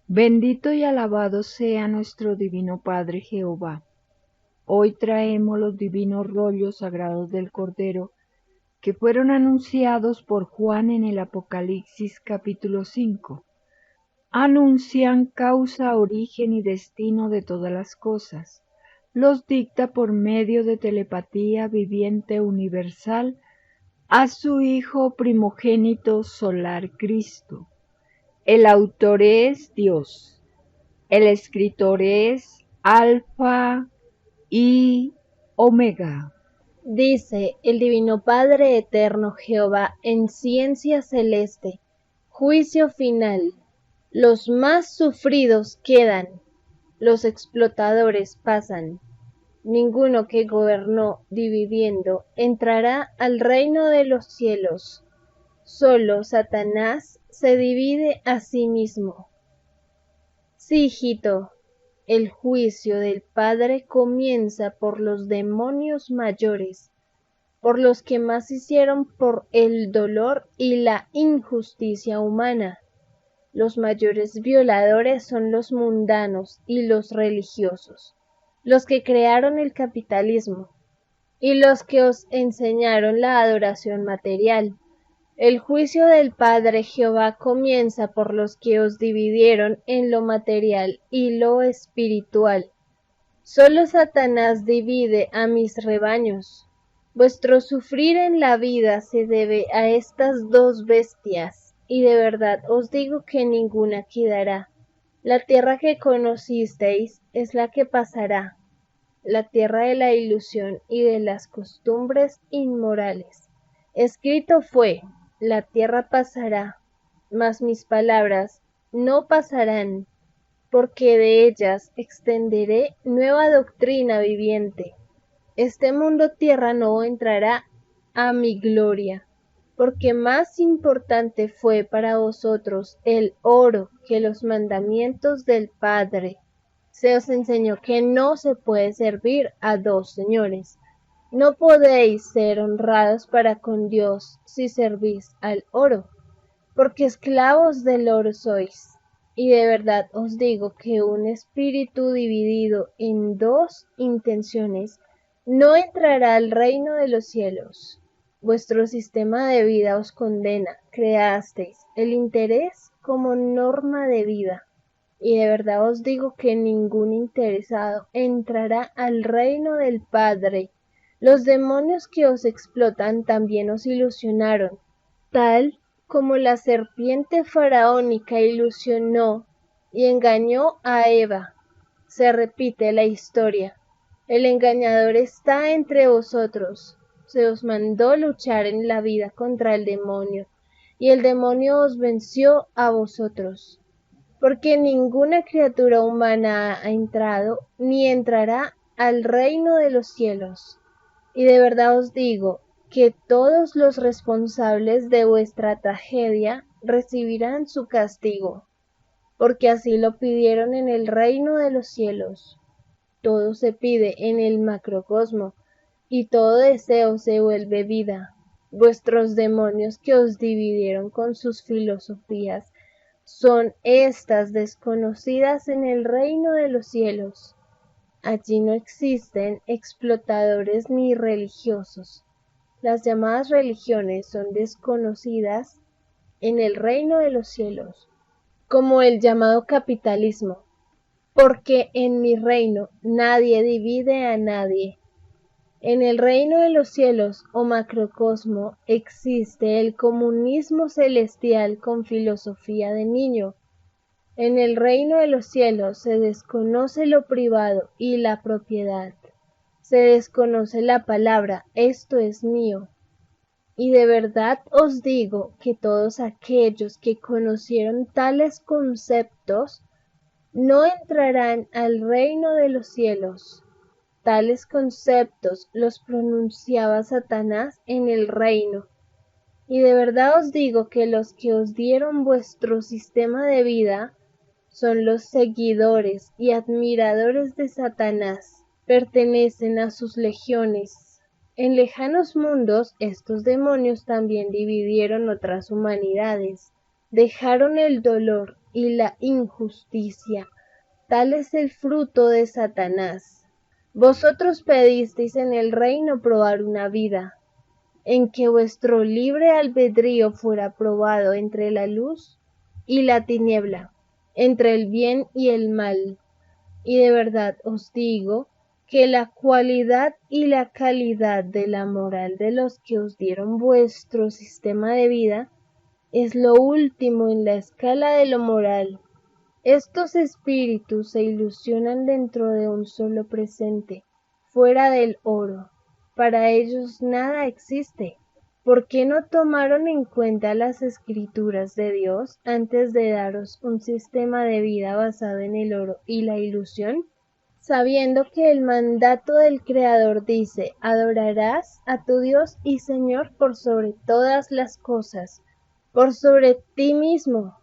Bendito y alabado sea nuestro divino Padre Jehová. Hoy traemos los divinos rollos sagrados del Cordero que fueron anunciados por Juan en el Apocalipsis capítulo 5. Anuncian causa, origen y destino de todas las cosas. Los dicta por medio de telepatía viviente universal a su Hijo primogénito solar Cristo. El autor es Dios. El escritor es Alfa y Omega. Dice el Divino Padre Eterno Jehová en ciencia celeste, juicio final. Los más sufridos quedan, los explotadores pasan. Ninguno que gobernó dividiendo entrará al reino de los cielos. Solo Satanás se divide a sí mismo. Sí, hijito, el juicio del Padre comienza por los demonios mayores, por los que más hicieron por el dolor y la injusticia humana. Los mayores violadores son los mundanos y los religiosos, los que crearon el capitalismo y los que os enseñaron la adoración material. El juicio del Padre Jehová comienza por los que os dividieron en lo material y lo espiritual. Solo Satanás divide a mis rebaños. Vuestro sufrir en la vida se debe a estas dos bestias, y de verdad os digo que ninguna quedará. La tierra que conocisteis es la que pasará, la tierra de la ilusión y de las costumbres inmorales. Escrito fue, la tierra pasará, mas mis palabras no pasarán, porque de ellas extenderé nueva doctrina viviente. Este mundo tierra no entrará a mi gloria, porque más importante fue para vosotros el oro que los mandamientos del Padre. Se os enseñó que no se puede servir a dos señores. No podéis ser honrados para con Dios si servís al oro, porque esclavos del oro sois. Y de verdad os digo que un espíritu dividido en dos intenciones no entrará al reino de los cielos. Vuestro sistema de vida os condena, creasteis el interés como norma de vida. Y de verdad os digo que ningún interesado entrará al reino del Padre. Los demonios que os explotan también os ilusionaron, tal como la serpiente faraónica ilusionó y engañó a Eva. Se repite la historia. El engañador está entre vosotros. Se os mandó luchar en la vida contra el demonio, y el demonio os venció a vosotros. Porque ninguna criatura humana ha entrado ni entrará al reino de los cielos. Y de verdad os digo que todos los responsables de vuestra tragedia recibirán su castigo, porque así lo pidieron en el reino de los cielos. Todo se pide en el macrocosmo, y todo deseo se vuelve vida. Vuestros demonios que os dividieron con sus filosofías son estas desconocidas en el reino de los cielos. Allí no existen explotadores ni religiosos. Las llamadas religiones son desconocidas en el reino de los cielos, como el llamado capitalismo, porque en mi reino nadie divide a nadie. En el reino de los cielos o macrocosmo existe el comunismo celestial con filosofía de niño. En el reino de los cielos se desconoce lo privado y la propiedad. Se desconoce la palabra, esto es mío. Y de verdad os digo que todos aquellos que conocieron tales conceptos no entrarán al reino de los cielos. Tales conceptos los pronunciaba Satanás en el reino. Y de verdad os digo que los que os dieron vuestro sistema de vida son los seguidores y admiradores de Satanás, pertenecen a sus legiones. En lejanos mundos estos demonios también dividieron otras humanidades, dejaron el dolor y la injusticia. Tal es el fruto de Satanás. Vosotros pedisteis en el reino probar una vida, en que vuestro libre albedrío fuera probado entre la luz y la tiniebla, entre el bien y el mal. Y de verdad os digo que la cualidad y la calidad de la moral de los que os dieron vuestro sistema de vida es lo último en la escala de lo moral. Estos espíritus se ilusionan dentro de un solo presente, fuera del oro. Para ellos nada existe. ¿Por qué no tomaron en cuenta las escrituras de Dios antes de daros un sistema de vida basado en el oro y la ilusión? Sabiendo que el mandato del Creador dice: adorarás a tu Dios y Señor por sobre todas las cosas, por sobre ti mismo.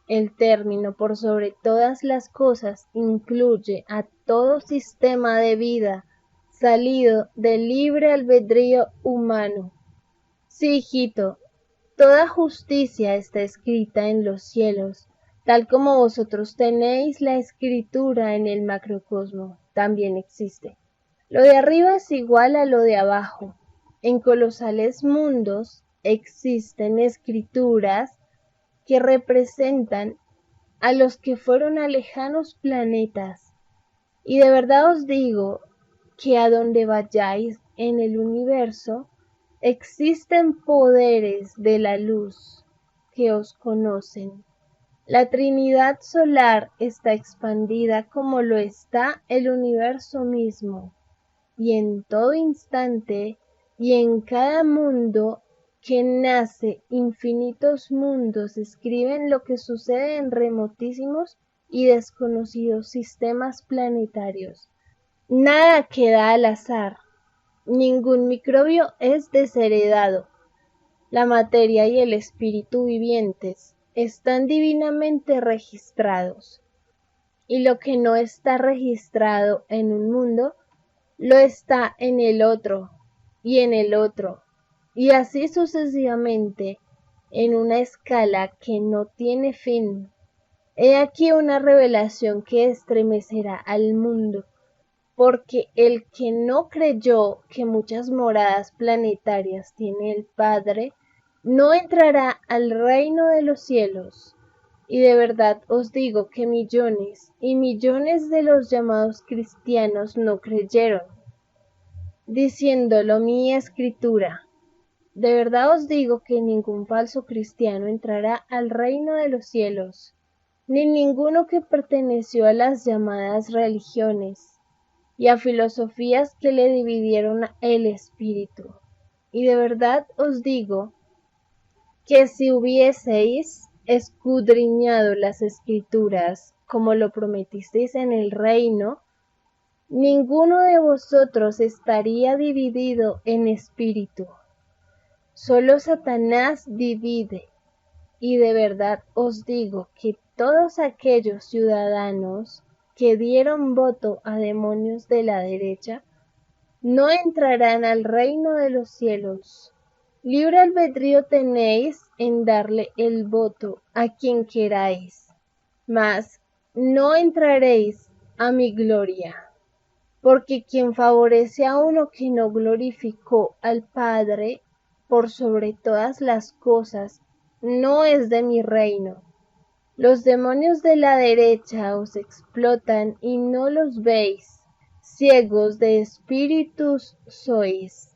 El término por sobre todas las cosas incluye a todo sistema de vida salido del libre albedrío humano. Sí, hijito, toda justicia está escrita en los cielos, tal como vosotros tenéis la escritura en el macrocosmo, también existe. Lo de arriba es igual a lo de abajo. En colosales mundos existen escrituras que representan a los que fueron a lejanos planetas. Y de verdad os digo que a donde vayáis en el universo, existen poderes de la luz que os conocen. La Trinidad solar está expandida como lo está el universo mismo, y en todo instante y en cada mundo que nace, infinitos mundos escriben lo que sucede en remotísimos y desconocidos sistemas planetarios. Nada queda al azar. Ningún microbio es desheredado. La materia y el espíritu vivientes están divinamente registrados, y lo que no está registrado en un mundo, lo está en el otro, y en el otro, y así sucesivamente, en una escala que no tiene fin. He aquí una revelación que estremecerá al mundo, porque el que no creyó que muchas moradas planetarias tiene el Padre, no entrará al reino de los cielos. Y de verdad os digo que millones y millones de los llamados cristianos no creyeron, diciéndolo mi escritura. De verdad os digo que ningún falso cristiano entrará al reino de los cielos, ni ninguno que perteneció a las llamadas religiones y a filosofías que le dividieron el espíritu. Y de verdad os digo que si hubieseis escudriñado las escrituras como lo prometisteis en el reino, ninguno de vosotros estaría dividido en espíritu. Solo Satanás divide. Y de verdad os digo que todos aquellos ciudadanos que dieron voto a demonios de la derecha no entrarán al reino de los cielos. Libre albedrío tenéis en darle el voto a quien queráis, mas no entraréis a mi gloria, porque quien favorece a uno que no glorificó al Padre por sobre todas las cosas no es de mi reino. Los demonios de la derecha os explotan y no los veis, ciegos de espíritus sois.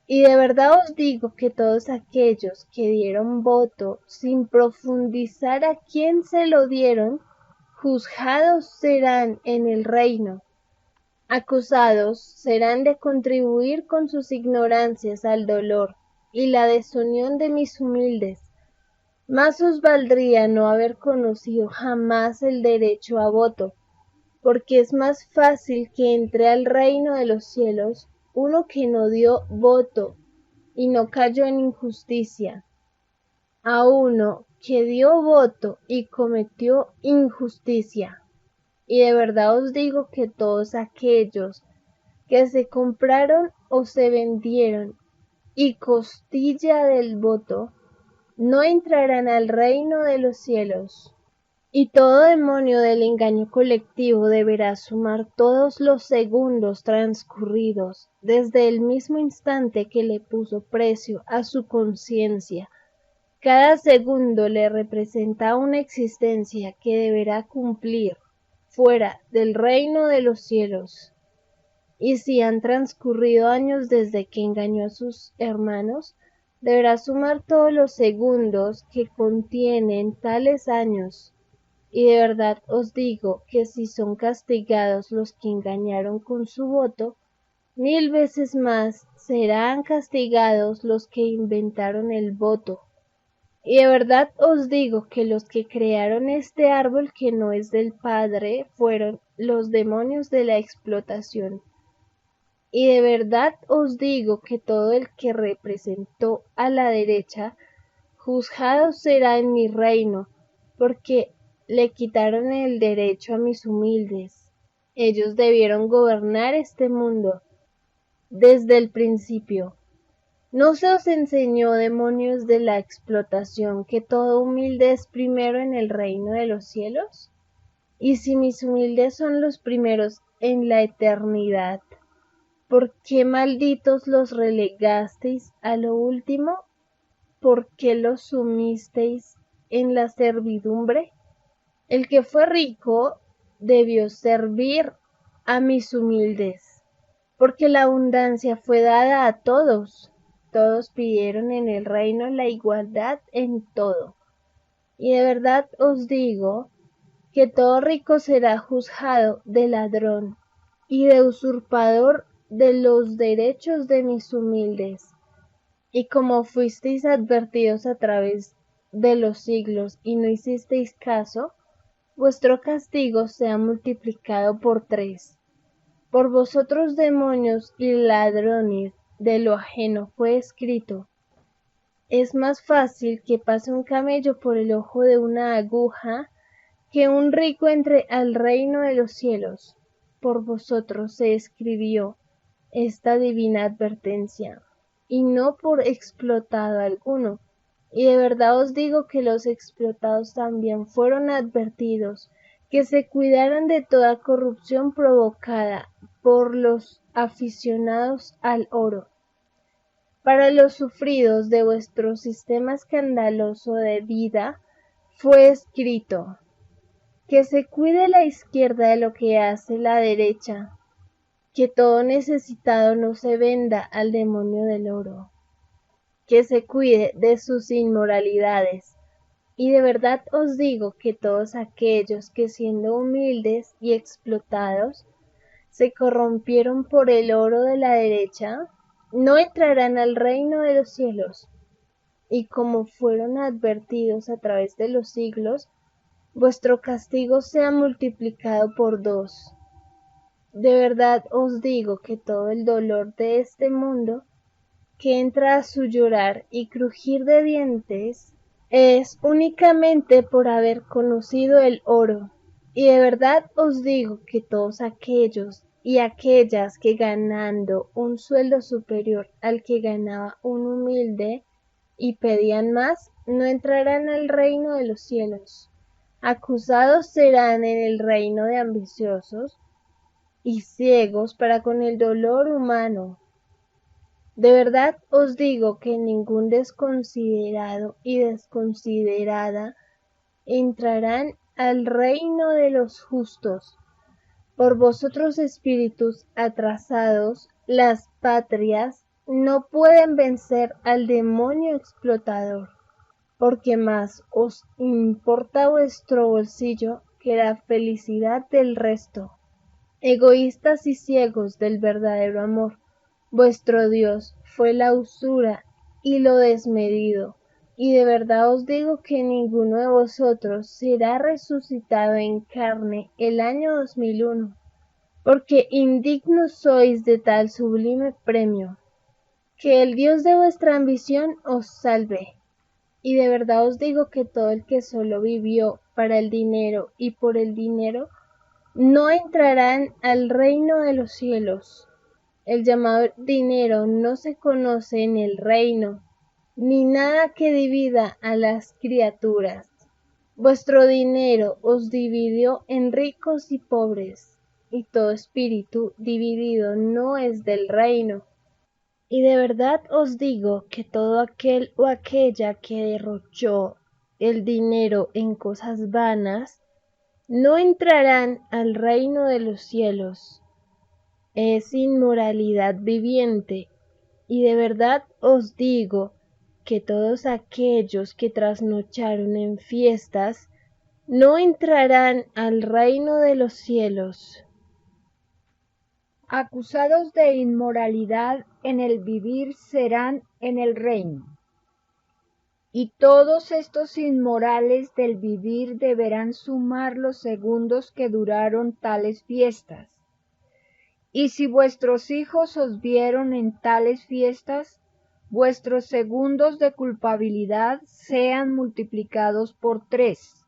Y de verdad os digo que todos aquellos que dieron voto sin profundizar a quién se lo dieron, juzgados serán en el reino. Acusados serán de contribuir con sus ignorancias al dolor y la desunión de mis humildes. Más os valdría no haber conocido jamás el derecho a voto, porque es más fácil que entre al reino de los cielos uno que no dio voto y no cayó en injusticia, a uno que dio voto y cometió injusticia. Y de verdad os digo que todos aquellos que se compraron o se vendieron y costilla del voto, no entrarán al reino de los cielos. Y todo demonio del engaño colectivo deberá sumar todos los segundos transcurridos desde el mismo instante que le puso precio a su conciencia. Cada segundo le representa una existencia que deberá cumplir fuera del reino de los cielos. Y si han transcurrido años desde que engañó a sus hermanos, deberá sumar todos los segundos que contienen tales años. Y de verdad os digo que si son castigados los que engañaron con su voto, 1000 veces más serán castigados los que inventaron el voto. Y de verdad os digo que los que crearon este árbol que no es del Padre fueron los demonios de la explotación. Y de verdad os digo que todo el que representó a la derecha, juzgado será en mi reino, porque le quitaron el derecho a mis humildes. Ellos debieron gobernar este mundo desde el principio. ¿No se os enseñó, demonios de la explotación, que todo humilde es primero en el reino de los cielos? Y si mis humildes son los primeros en la eternidad, ¿por qué malditos los relegasteis a lo último? ¿Por qué los sumisteis en la servidumbre? El que fue rico debió servir a mis humildes, porque la abundancia fue dada a todos. Todos pidieron en el reino la igualdad en todo. Y de verdad os digo que todo rico será juzgado de ladrón y de usurpador de los derechos de mis humildes. Y como fuisteis advertidos a través de los siglos y no hicisteis caso, vuestro castigo sea multiplicado por 3. Por vosotros, demonios y ladrones de lo ajeno, fue escrito: es más fácil que pase un camello por el ojo de una aguja que un rico entre al reino de los cielos. Por vosotros se escribió esta divina advertencia, y no por explotado alguno. Y de verdad os digo que los explotados también fueron advertidos, que se cuidaran de toda corrupción provocada por los aficionados al oro. Para los sufridos de vuestro sistema escandaloso de vida fue escrito: que se cuide la izquierda de lo que hace la derecha, que todo necesitado no se venda al demonio del oro, que se cuide de sus inmoralidades. Y de verdad os digo que todos aquellos que siendo humildes y explotados se corrompieron por el oro de la derecha, no entrarán al reino de los cielos. Y como fueron advertidos a través de los siglos, vuestro castigo sea multiplicado por 2. De verdad os digo que todo el dolor de este mundo que entra a su llorar y crujir de dientes es únicamente por haber conocido el oro. Y de verdad os digo que todos aquellos y aquellas que ganando un sueldo superior al que ganaba un humilde y pedían más, no entrarán al reino de los cielos. Acusados serán en el reino de ambiciosos y ciegos para con el dolor humano. De verdad os digo que ningún desconsiderado y desconsiderada entrarán al reino de los justos. Por vosotros, espíritus atrasados, las patrias no pueden vencer al demonio explotador, porque más os importa vuestro bolsillo que la felicidad del resto. Egoístas y ciegos del verdadero amor, vuestro Dios fue la usura y lo desmedido. Y de verdad os digo que ninguno de vosotros será resucitado en carne el año 2001, porque indignos sois de tal sublime premio. Que el Dios de vuestra ambición os salve. Y de verdad os digo que todo el que solo vivió para el dinero y por el dinero, no entrarán al reino de los cielos. El llamado dinero no se conoce en el reino, ni nada que divida a las criaturas. Vuestro dinero os dividió en ricos y pobres, y todo espíritu dividido no es del reino. Y de verdad os digo que todo aquel o aquella que derrochó el dinero en cosas vanas, no entrarán al reino de los cielos. Es inmoralidad viviente. Y de verdad os digo que todos aquellos que trasnocharon en fiestas, no entrarán al reino de los cielos. Acusados de inmoralidad en el vivir serán en el reino. Y todos estos inmorales del vivir deberán sumar los segundos que duraron tales fiestas. Y si vuestros hijos os vieron en tales fiestas, vuestros segundos de culpabilidad sean multiplicados por 3.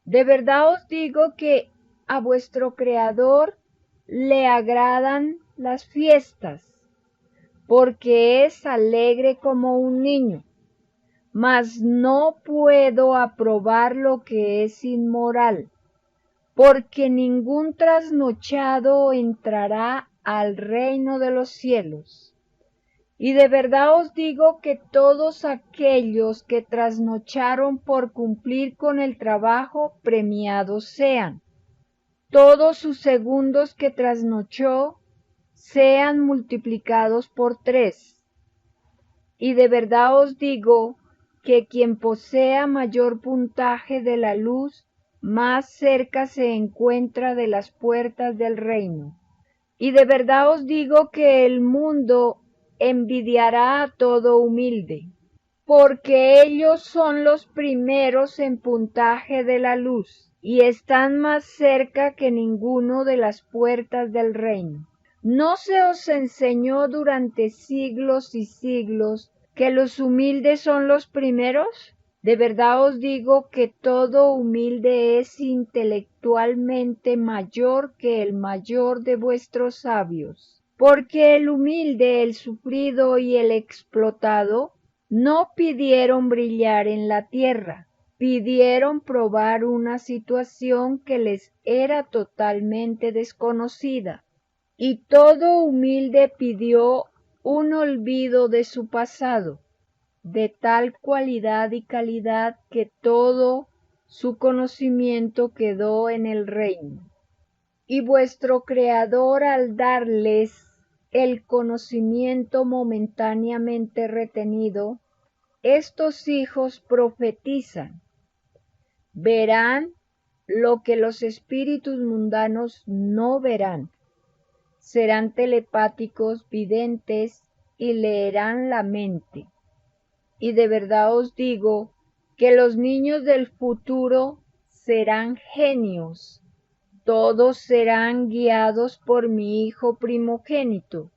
De verdad os digo que a vuestro Creador le agradan las fiestas, porque es alegre como un niño. Mas no puedo aprobar lo que es inmoral, porque ningún trasnochado entrará al reino de los cielos. Y de verdad os digo que todos aquellos que trasnocharon por cumplir con el trabajo, premiados sean. Todos sus segundos que trasnochó sean multiplicados por 3. Y de verdad os digo que quien posea mayor puntaje de la luz, más cerca se encuentra de las puertas del reino. Y de verdad os digo que el mundo envidiará a todo humilde, porque ellos son los primeros en puntaje de la luz, y están más cerca que ninguno de las puertas del reino. ¿No se os enseñó durante siglos y siglos que los humildes son los primeros? De verdad os digo que todo humilde es intelectualmente mayor que el mayor de vuestros sabios, porque el humilde, el sufrido y el explotado no pidieron brillar en la tierra, pidieron probar una situación que les era totalmente desconocida. Y todo humilde pidió un olvido de su pasado, de tal cualidad y calidad que todo su conocimiento quedó en el reino. Y vuestro Creador, al darles el conocimiento momentáneamente retenido, estos hijos profetizan, verán lo que los espíritus mundanos no verán. Serán telepáticos, videntes y leerán la mente. Y de verdad os digo que los niños del futuro serán genios. Todos serán guiados por mi Hijo primogénito,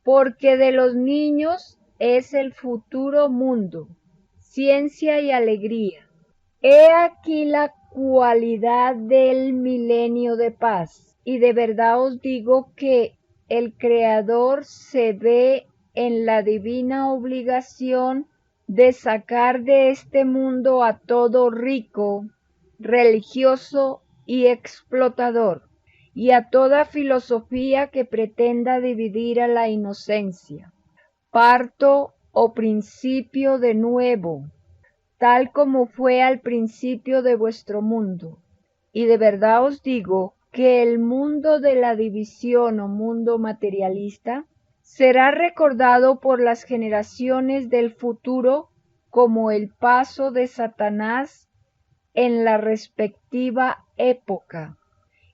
porque de los niños es el futuro mundo, ciencia y alegría. He aquí la cualidad del milenio de paz. Y de verdad os digo que el Creador se ve en la divina obligación de sacar de este mundo a todo rico, religioso y explotador, y a toda filosofía que pretenda dividir a la inocencia. Parto o principio de nuevo, tal como fue al principio de vuestro mundo. Y de verdad os digo que el mundo de la división o mundo materialista será recordado por las generaciones del futuro como el paso de Satanás en la respectiva época.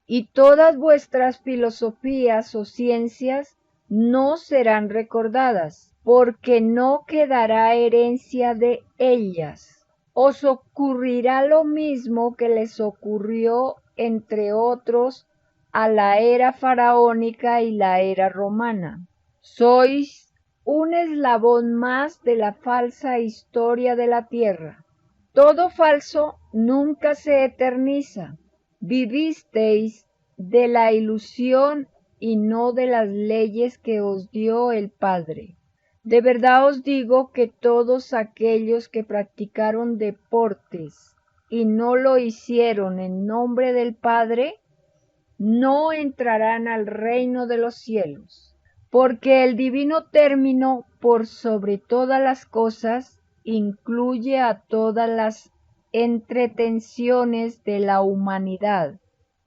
Y todas vuestras filosofías o ciencias no serán recordadas, porque no quedará herencia de ellas. Os ocurrirá lo mismo que les ocurrió, entre otros, a la era faraónica y la era romana. Sois un eslabón más de la falsa historia de la tierra. Todo falso nunca se eterniza. Vivisteis de la ilusión y no de las leyes que os dio el Padre. De verdad os digo que todos aquellos que practicaron deportes y no lo hicieron en nombre del Padre, no entrarán al reino de los cielos, porque el divino término por sobre todas las cosas incluye a todas las entretenciones de la humanidad.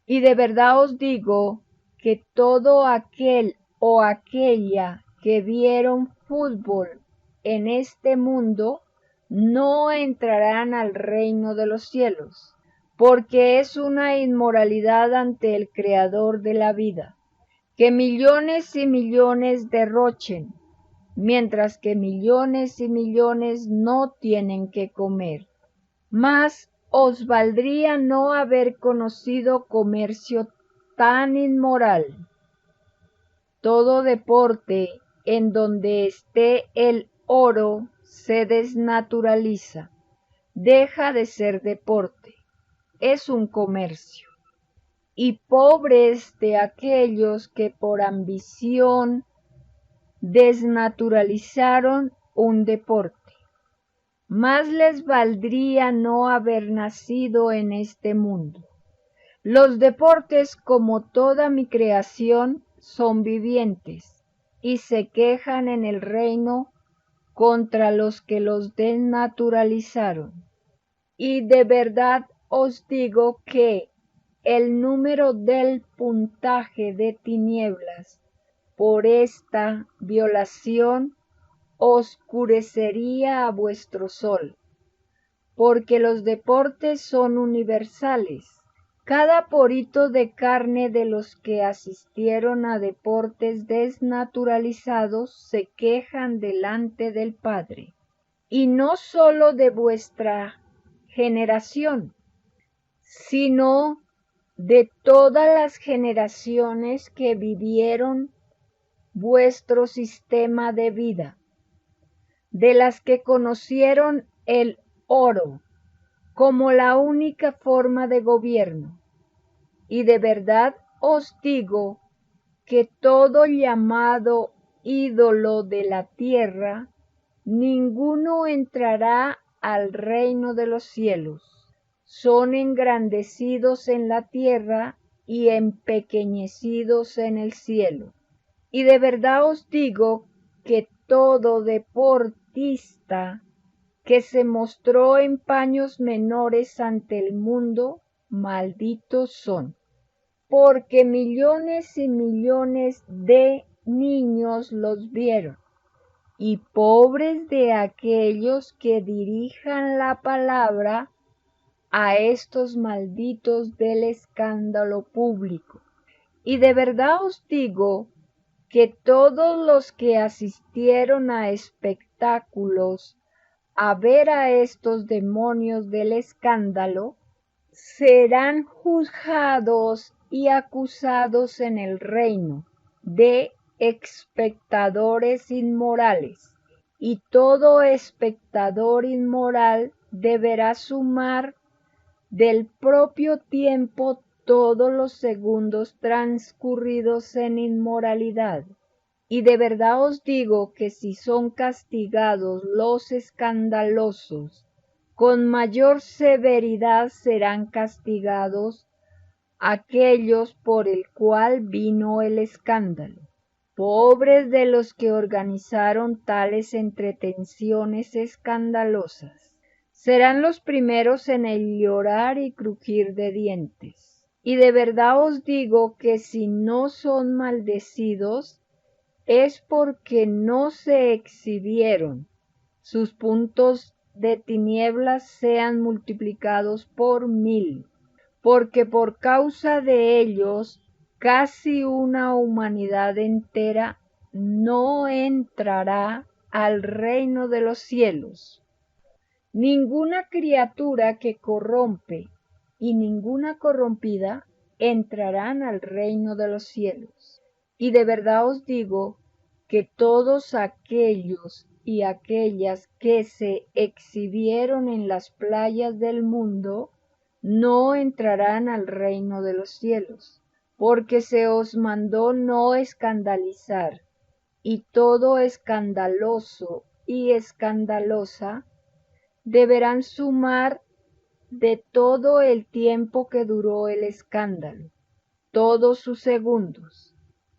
Y de verdad os digo que todo aquel o aquella que vieron fútbol en este mundo no entrarán al reino de los cielos, porque es una inmoralidad ante el Creador de la vida, que millones y millones derrochen, mientras que millones y millones no tienen que comer. Mas os valdría no haber conocido comercio tan inmoral. Todo deporte en donde esté el oro se desnaturaliza, deja de ser deporte, es un comercio. Y pobres de aquellos que por ambición desnaturalizaron un deporte. Más les valdría no haber nacido en este mundo. Los deportes, como toda mi creación, son vivientes y se quejan en el reino contra los que los desnaturalizaron. Y de verdad os digo que el número del puntaje de tinieblas por esta violación oscurecería a vuestro sol, porque los deportes son universales. Cada porito de carne de los que asistieron a deportes desnaturalizados se quejan delante del Padre, y no sólo de vuestra generación, sino de todas las generaciones que vivieron vuestro sistema de vida, de las que conocieron el oro como la única forma de gobierno. Y de verdad os digo que todo llamado ídolo de la tierra, ninguno entrará al reino de los cielos. Son engrandecidos en la tierra y empequeñecidos en el cielo. Y de verdad os digo que todo deportista que se mostró en paños menores ante el mundo, malditos son, porque millones y millones de niños los vieron, y pobres de aquellos que dirijan la palabra a estos malditos del escándalo público. Y de verdad os digo que todos los que asistieron a espectáculos a ver a estos demonios del escándalo serán juzgados y acusados en el reino de espectadores inmorales, y todo espectador inmoral deberá sumar del propio tiempo todos los segundos transcurridos en inmoralidad. Y de verdad os digo que si son castigados los escandalosos, con mayor severidad serán castigados aquellos por el cual vino el escándalo. Pobres de los que organizaron tales entretenciones escandalosas, serán los primeros en el llorar y crujir de dientes. Y de verdad os digo que si no son maldecidos, es porque no se exhibieron, sus puntos de tinieblas sean multiplicados por 1000, porque por causa de ellos casi una humanidad entera no entrará al reino de los cielos. Ninguna criatura que corrompe y ninguna corrompida entrarán al reino de los cielos. Y de verdad os digo que todos aquellos y aquellas que se exhibieron en las playas del mundo no entrarán al reino de los cielos, porque se os mandó no escandalizar, y todo escandaloso y escandalosa deberán sumar de todo el tiempo que duró el escándalo, todos sus segundos,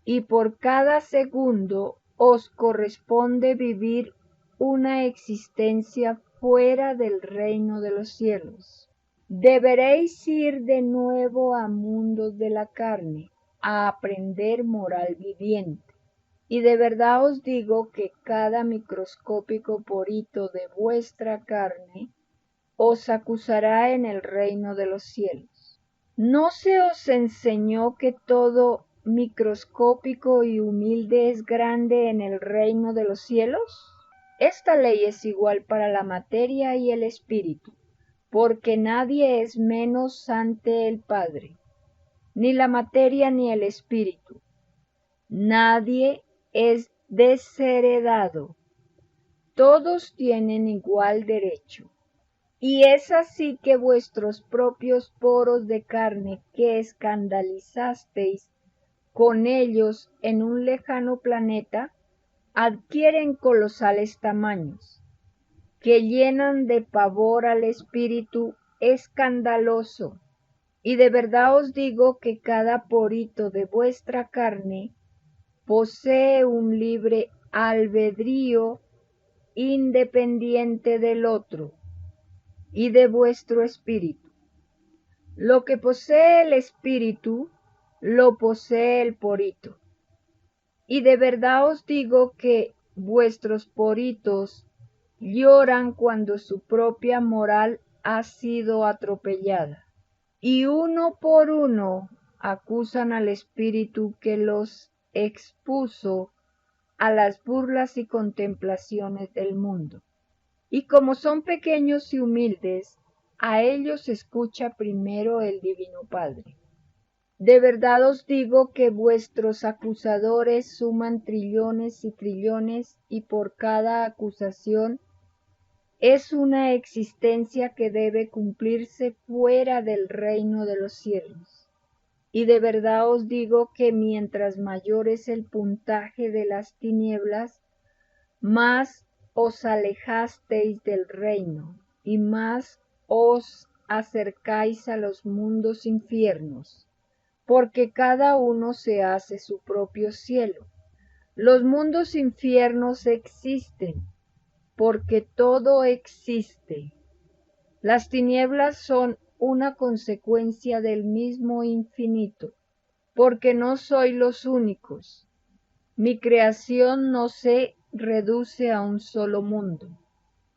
y por cada segundo os corresponde vivir una existencia fuera del reino de los cielos. Deberéis ir de nuevo a mundos de la carne, a aprender moral viviente. Y de verdad os digo que cada microscópico porito de vuestra carne os acusará en el reino de los cielos. ¿No se os enseñó que todo microscópico y humilde es grande en el reino de los cielos? Esta ley es igual para la materia y el espíritu, porque nadie es menos ante el Padre, ni la materia ni el espíritu. Nadie es desheredado. Todos tienen igual derecho. Y es así que vuestros propios poros de carne que escandalizasteis con ellos en un lejano planeta, adquieren colosales tamaños, que llenan de pavor al espíritu escandaloso. Y de verdad os digo que cada porito de vuestra carne posee un libre albedrío independiente del otro y de vuestro espíritu. Lo que posee el espíritu, lo posee el porito. Y de verdad os digo que vuestros poritos lloran cuando su propia moral ha sido atropellada. Y uno por uno acusan al espíritu que los expuso a las burlas y contemplaciones del mundo. Y como son pequeños y humildes, a ellos escucha primero el Divino Padre. De verdad os digo que vuestros acusadores suman trillones y trillones, y por cada acusación es una existencia que debe cumplirse fuera del reino de los cielos. Y de verdad os digo que mientras mayor es el puntaje de las tinieblas, más os alejasteis del reino, y más os acercáis a los mundos infiernos, porque cada uno se hace su propio cielo. Los mundos infiernos existen, porque todo existe. Las tinieblas son una consecuencia del mismo infinito, porque no sois los únicos. Mi creación no se reduce a un solo mundo,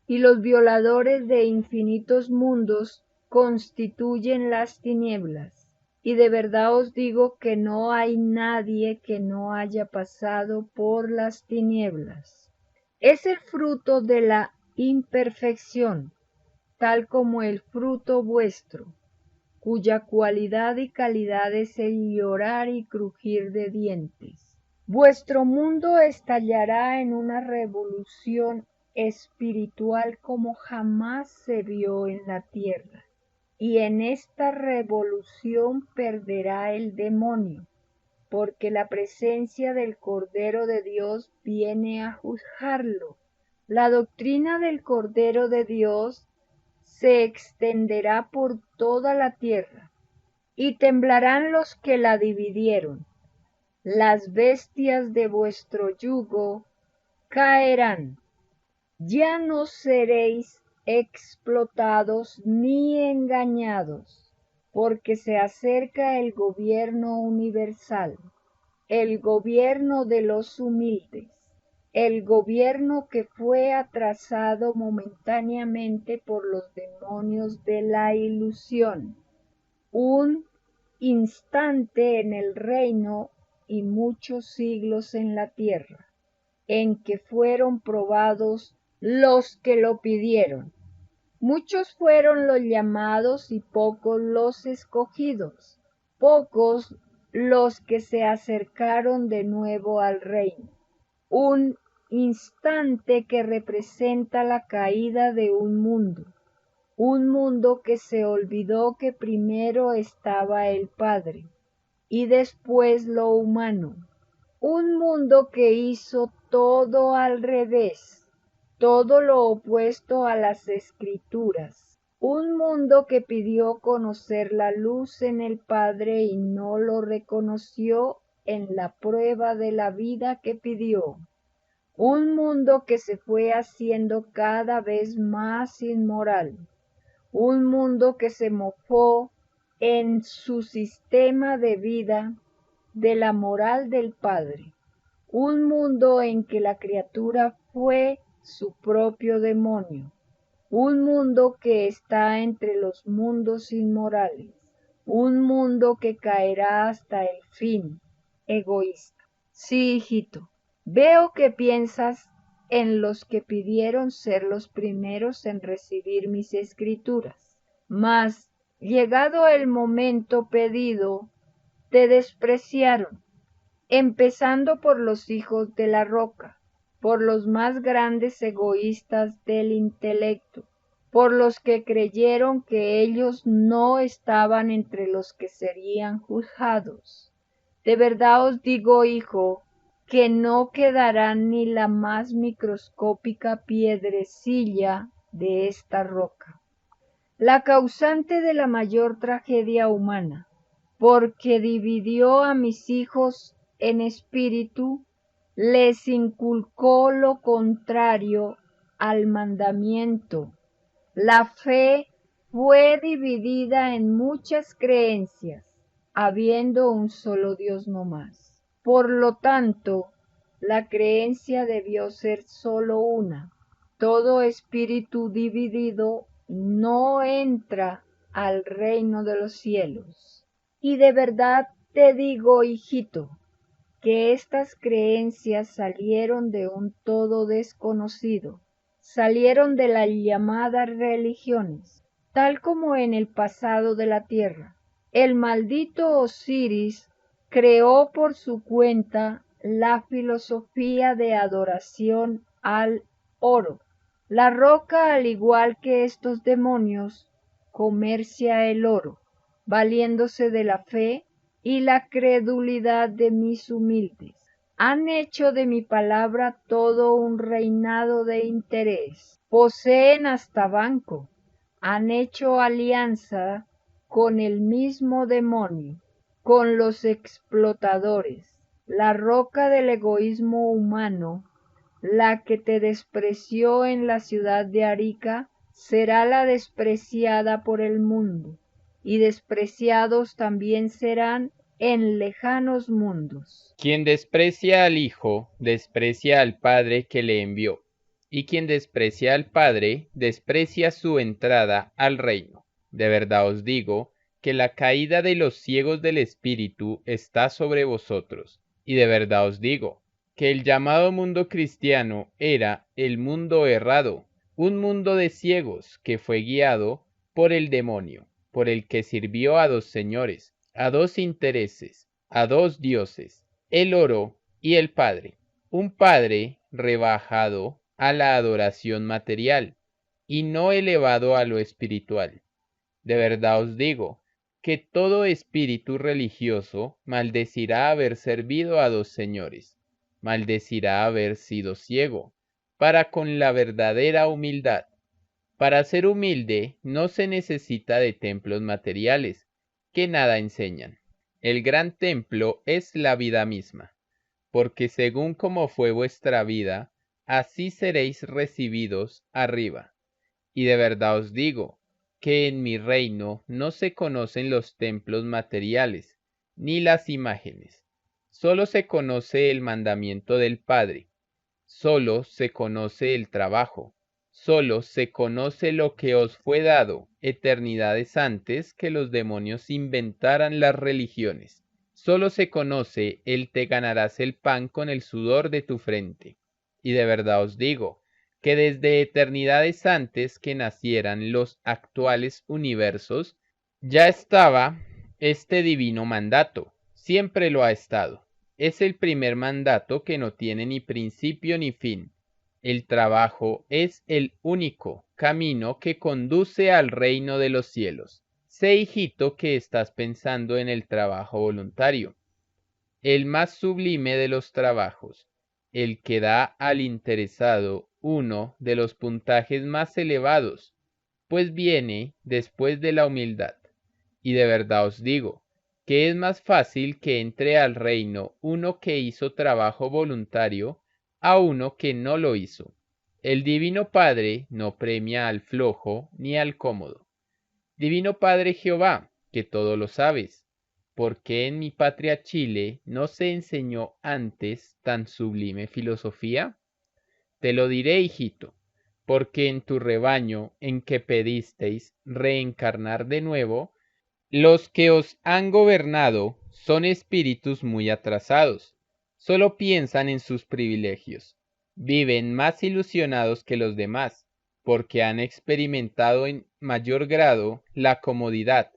y los violadores de infinitos mundos constituyen las tinieblas. Y de verdad os digo que no hay nadie que no haya pasado por las tinieblas. Es el fruto de la imperfección, tal como el fruto vuestro, cuya cualidad y calidad es el llorar y crujir de dientes. Vuestro mundo estallará en una revolución espiritual como jamás se vio en la tierra, y en esta revolución perderá el demonio, porque la presencia del Cordero de Dios viene a juzgarlo. La doctrina del Cordero de Dios se extenderá por toda la tierra, y temblarán los que la dividieron. Las bestias de vuestro yugo caerán. Ya no seréis explotados ni engañados, porque se acerca el gobierno universal, el gobierno de los humildes, el gobierno que fue atrasado momentáneamente por los demonios de la ilusión. Un instante en el reino y muchos siglos en la tierra, en que fueron probados los que lo pidieron. Muchos fueron los llamados y pocos los escogidos, pocos los que se acercaron de nuevo al reino. Un instante que representa la caída de un mundo que se olvidó que primero estaba el Padre y después lo humano, un mundo que hizo todo al revés, todo lo opuesto a las Escrituras, Un mundo que pidió conocer la luz en el Padre y no lo reconoció en la prueba de la vida que pidió. Un mundo que se fue haciendo cada vez más inmoral. Un mundo que se mofó en su sistema de vida de la moral del Padre. Un mundo en que la criatura fue su propio demonio. Un mundo que está entre los mundos inmorales. Un mundo que caerá hasta el fin, egoísta. Sí, hijito, veo que piensas en los que pidieron ser los primeros en recibir mis escrituras. Mas, llegado el momento pedido, te despreciaron, empezando por los hijos de la roca, por los más grandes egoístas del intelecto, por los que creyeron que ellos no estaban entre los que serían juzgados. De verdad os digo, hijo, que no quedará ni la más microscópica piedrecilla de esta roca. La causante de la mayor tragedia humana, porque dividió a mis hijos en espíritu, les inculcó lo contrario al mandamiento. La fe fue dividida en muchas creencias, habiendo un solo Dios no más. Por lo tanto, la creencia debió ser solo una. Todo espíritu dividido no entra al reino de los cielos. Y de verdad te digo, hijito, que estas creencias salieron de un todo desconocido, salieron de las llamadas religiones, tal como en el pasado de la tierra. El maldito Osiris creó por su cuenta la filosofía de adoración al oro. La roca, al igual que estos demonios, comercia el oro, valiéndose de la fe y la credulidad de mis humildes. Han hecho de mi palabra todo un reinado de interés. Poseen hasta banco. Han hecho alianza con el mismo demonio, con los explotadores. La roca del egoísmo humano, la que te despreció en la ciudad de Arica, será la despreciada por el mundo, y despreciados también serán en lejanos mundos. Quien desprecia al Hijo, desprecia al Padre que le envió, y quien desprecia al Padre, desprecia su entrada al reino. De verdad os digo, que la caída de los ciegos del Espíritu está sobre vosotros. Y de verdad os digo, que el llamado mundo cristiano era el mundo errado, un mundo de ciegos que fue guiado por el demonio, por el que sirvió a dos señores, a dos intereses, a dos dioses, el oro y el Padre. Un Padre rebajado a la adoración material y no elevado a lo espiritual. De verdad os digo, que todo espíritu religioso maldecirá haber servido a dos señores, maldecirá haber sido ciego, para con la verdadera humildad. Para ser humilde no se necesita de templos materiales, que nada enseñan. El gran templo es la vida misma, porque según como fue vuestra vida, así seréis recibidos arriba. Y de verdad os digo, que en mi reino no se conocen los templos materiales, ni las imágenes. Solo se conoce el mandamiento del Padre. Solo se conoce el trabajo. Solo se conoce lo que os fue dado eternidades antes que los demonios inventaran las religiones. Solo se conoce el te ganarás el pan con el sudor de tu frente. Y de verdad os digo, que desde eternidades antes que nacieran los actuales universos, ya estaba este divino mandato, siempre lo ha estado. Es el primer mandato que no tiene ni principio ni fin. El trabajo es el único camino que conduce al reino de los cielos. Sé, hijito, que estás pensando en el trabajo voluntario, el más sublime de los trabajos, el que da al interesado uno de los puntajes más elevados, pues viene después de la humildad. Y de verdad os digo, que es más fácil que entre al reino uno que hizo trabajo voluntario a uno que no lo hizo. El Divino Padre no premia al flojo ni al cómodo. Divino Padre Jehová, que todo lo sabes, ¿por qué en mi patria Chile no se enseñó antes tan sublime filosofía? Te lo diré, hijito, porque en tu rebaño en que pedisteis reencarnar de nuevo, los que os han gobernado son espíritus muy atrasados, solo piensan en sus privilegios, viven más ilusionados que los demás, porque han experimentado en mayor grado la comodidad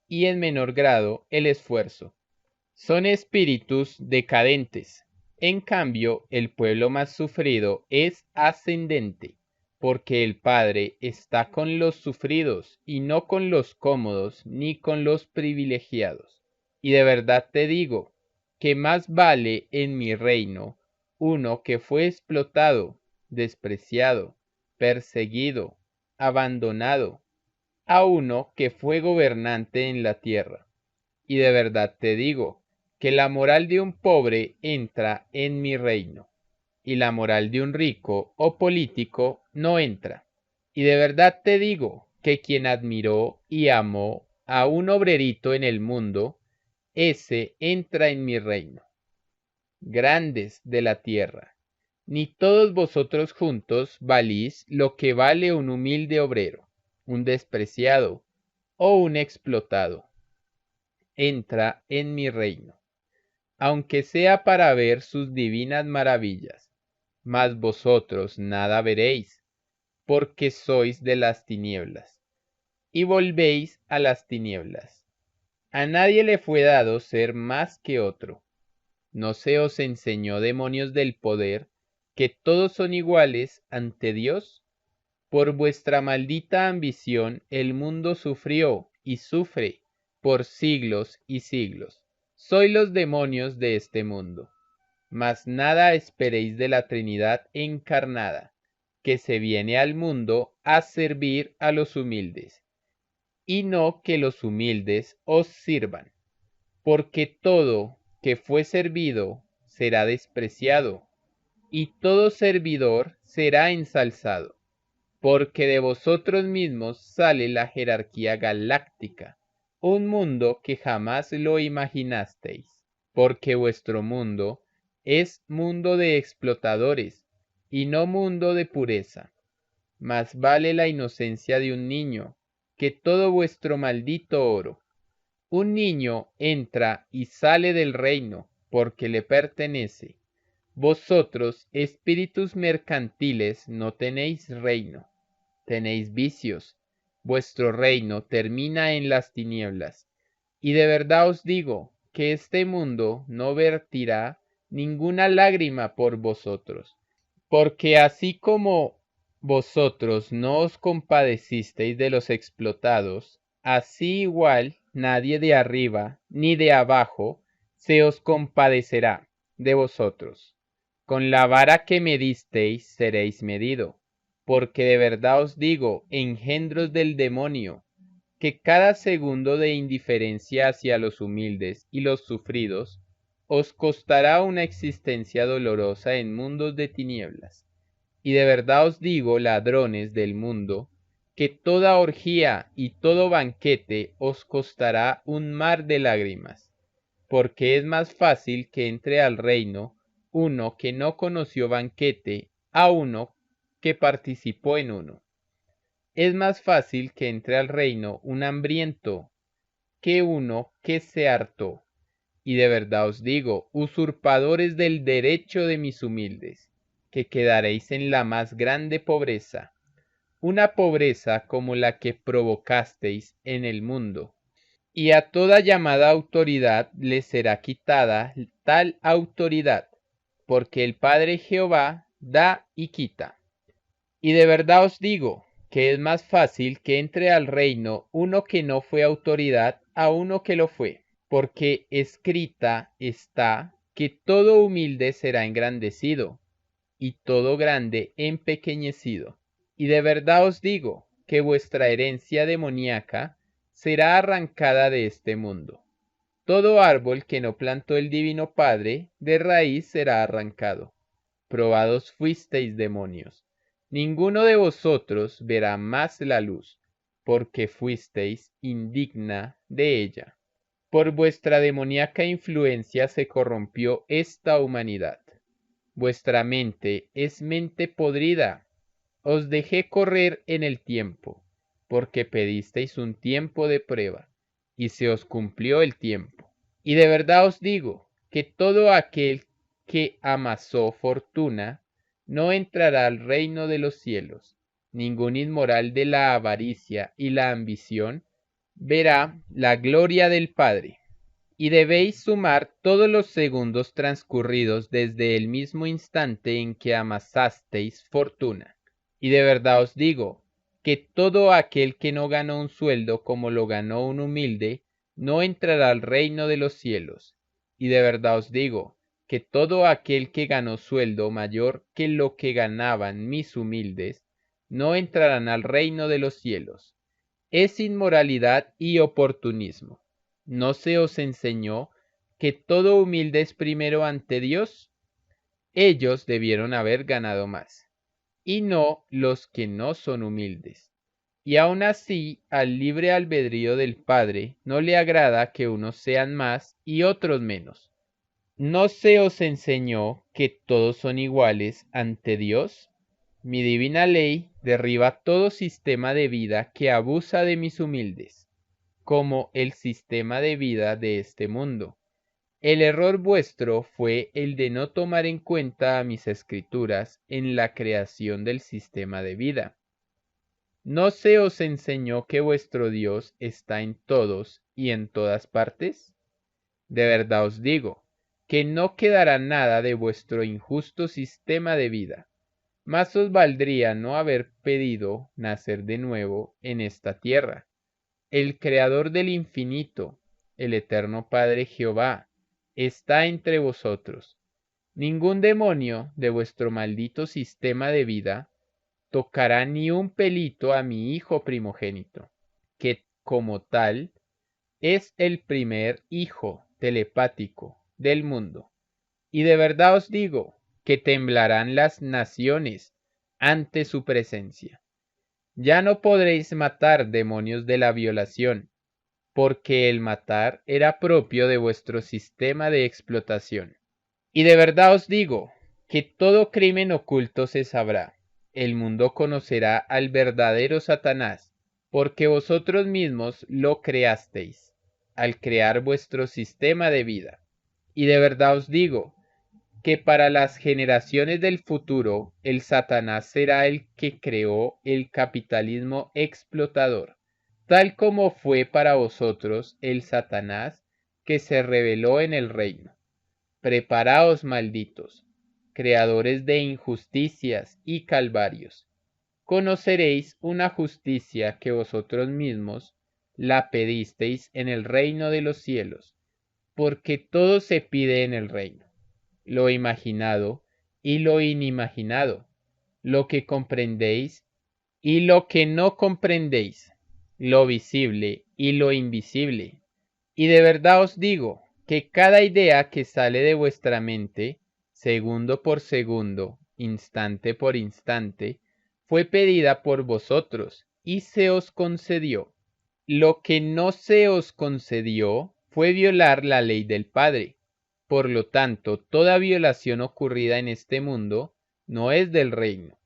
y en menor grado el esfuerzo. Son espíritus decadentes. En cambio, el pueblo más sufrido es ascendente, porque el Padre está con los sufridos y no con los cómodos ni con los privilegiados. Y de verdad te digo, que más vale en mi reino uno que fue explotado, despreciado, perseguido, abandonado, a uno que fue gobernante en la tierra. Y de verdad te digo, que la moral de un pobre entra en mi reino, y la moral de un rico o político no entra. Y de verdad te digo, que quien admiró y amó a un obrerito en el mundo, ese entra en mi reino. Grandes de la tierra, ni todos vosotros juntos valís lo que vale un humilde obrero, un despreciado o un explotado. Entra en mi reino, aunque sea para ver sus divinas maravillas, mas vosotros nada veréis, porque sois de las tinieblas, y volvéis a las tinieblas. A nadie le fue dado ser más que otro. ¿No se os enseñó, demonios del poder, que todos son iguales ante Dios? Por vuestra maldita ambición el mundo sufrió y sufre por siglos y siglos. Sois los demonios de este mundo. Mas nada esperéis de la Trinidad encarnada, que se viene al mundo a servir a los humildes, y no que los humildes os sirvan, porque todo que fue servido será despreciado, y todo servidor será ensalzado, porque de vosotros mismos sale la jerarquía galáctica, un mundo que jamás lo imaginasteis, porque vuestro mundo es mundo de explotadores, y no mundo de pureza. Más vale la inocencia de un niño, que todo vuestro maldito oro. Un niño entra y sale del reino, porque le pertenece. Vosotros, espíritus mercantiles, no tenéis reino. Tenéis vicios, vuestro reino termina en las tinieblas. Y de verdad os digo, que este mundo no vertirá ninguna lágrima por vosotros, porque así como vosotros no os compadecisteis de los explotados, así igual nadie de arriba ni de abajo se os compadecerá de vosotros. Con la vara que medisteis seréis medido, porque de verdad os digo, engendros del demonio, que cada segundo de indiferencia hacia los humildes y los sufridos os costará una existencia dolorosa en mundos de tinieblas. Y de verdad os digo, ladrones del mundo, que toda orgía y todo banquete os costará un mar de lágrimas, porque es más fácil que entre al reino uno que no conoció banquete a uno que participó en uno. Es más fácil que entre al reino un hambriento que uno que se hartó. Y de verdad os digo, usurpadores del derecho de mis humildes, que quedaréis en la más grande pobreza, una pobreza como la que provocasteis en el mundo. Y a toda llamada autoridad le será quitada tal autoridad, porque el Padre Jehová da y quita. Y de verdad os digo, que es más fácil que entre al reino uno que no fue autoridad a uno que lo fue, porque escrita está que todo humilde será engrandecido, y todo grande empequeñecido. Y de verdad os digo, que vuestra herencia demoníaca será arrancada de este mundo. Todo árbol que no plantó el Divino Padre, de raíz será arrancado. Probados fuisteis, demonios. Ninguno de vosotros verá más la luz, porque fuisteis indigna de ella. Por vuestra demoníaca influencia se corrompió esta humanidad. Vuestra mente es mente podrida. Os dejé correr en el tiempo, porque pedisteis un tiempo de prueba, y se os cumplió el tiempo. Y de verdad os digo, que todo aquel que amasó fortuna, no entrará al reino de los cielos. Ningún inmoral de la avaricia y la ambición verá la gloria del Padre. Y debéis sumar todos los segundos transcurridos desde el mismo instante en que amasasteis fortuna. Y de verdad os digo, que todo aquel que no ganó un sueldo como lo ganó un humilde, no entrará al reino de los cielos. Y de verdad os digo, que todo aquel que ganó sueldo mayor que lo que ganaban mis humildes, no entrarán al reino de los cielos. Es inmoralidad y oportunismo. ¿No se os enseñó que todo humilde es primero ante Dios? Ellos debieron haber ganado más, y no los que no son humildes. Y aun así, al libre albedrío del Padre, no le agrada que unos sean más y otros menos. ¿No se os enseñó que todos son iguales ante Dios? Mi divina ley derriba todo sistema de vida que abusa de mis humildes, como el sistema de vida de este mundo. El error vuestro fue el de no tomar en cuenta a mis escrituras en la creación del sistema de vida. ¿No se os enseñó que vuestro Dios está en todos y en todas partes? De verdad os digo, que no quedará nada de vuestro injusto sistema de vida. Más os valdría no haber pedido nacer de nuevo en esta tierra. El Creador del infinito, el eterno Padre Jehová, está entre vosotros. Ningún demonio de vuestro maldito sistema de vida tocará ni un pelito a mi hijo primogénito, que como tal es el primer hijo telepático del mundo. Y de verdad os digo que temblarán las naciones ante su presencia. Ya no podréis matar, demonios de la violación, porque el matar era propio de vuestro sistema de explotación. Y de verdad os digo que todo crimen oculto se sabrá. El mundo conocerá al verdadero Satanás, porque vosotros mismos lo creasteis, al crear vuestro sistema de vida. Y de verdad os digo que para las generaciones del futuro el Satanás será el que creó el capitalismo explotador, tal como fue para vosotros el Satanás que se rebeló en el reino. Preparaos, malditos, creadores de injusticias y calvarios. Conoceréis una justicia que vosotros mismos la pedisteis en el reino de los cielos, porque todo se pide en el reino, lo imaginado y lo inimaginado, lo que comprendéis y lo que no comprendéis, lo visible y lo invisible. Y de verdad os digo que cada idea que sale de vuestra mente, segundo por segundo, instante por instante, fue pedida por vosotros y se os concedió. Lo que no se os concedió fue violar la ley del Padre. Por lo tanto, toda violación ocurrida en este mundo no es del reino.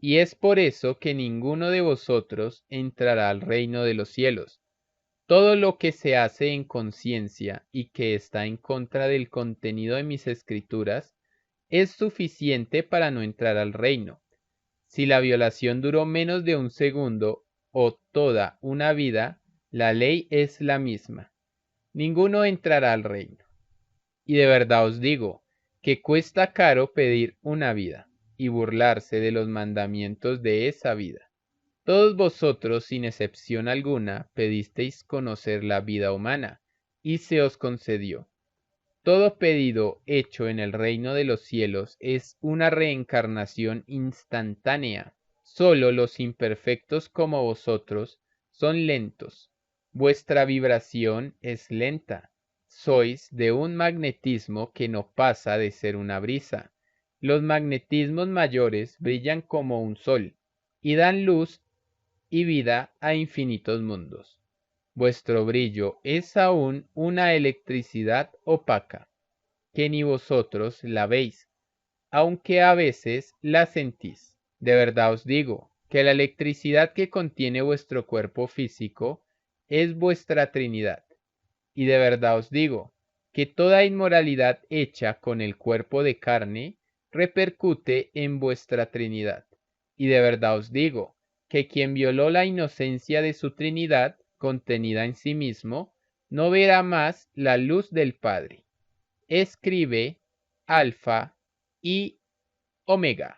Y es por eso que ninguno de vosotros entrará al reino de los cielos. Todo lo que se hace en conciencia y que está en contra del contenido de mis escrituras es suficiente para no entrar al reino. Si la violación duró menos de un segundo o toda una vida, la ley es la misma. Ninguno entrará al reino. Y de verdad os digo que cuesta caro pedir una vida y burlarse de los mandamientos de esa vida. Todos vosotros, sin excepción alguna, pedisteis conocer la vida humana, y se os concedió. Todo pedido hecho en el reino de los cielos es una reencarnación instantánea, Solo los imperfectos como vosotros son lentos. Vuestra vibración es lenta. Sois de un magnetismo que no pasa de ser una brisa. Los magnetismos mayores brillan como un sol y dan luz y vida a infinitos mundos. Vuestro brillo es aún una electricidad opaca, que ni vosotros la veis, aunque a veces la sentís. De verdad os digo que la electricidad que contiene vuestro cuerpo físico es vuestra Trinidad. Y de verdad os digo que toda inmoralidad hecha con el cuerpo de carne repercute en vuestra Trinidad. Y de verdad os digo que quien violó la inocencia de su Trinidad contenida en sí mismo, no verá más la luz del Padre. Escribe Alfa y Omega.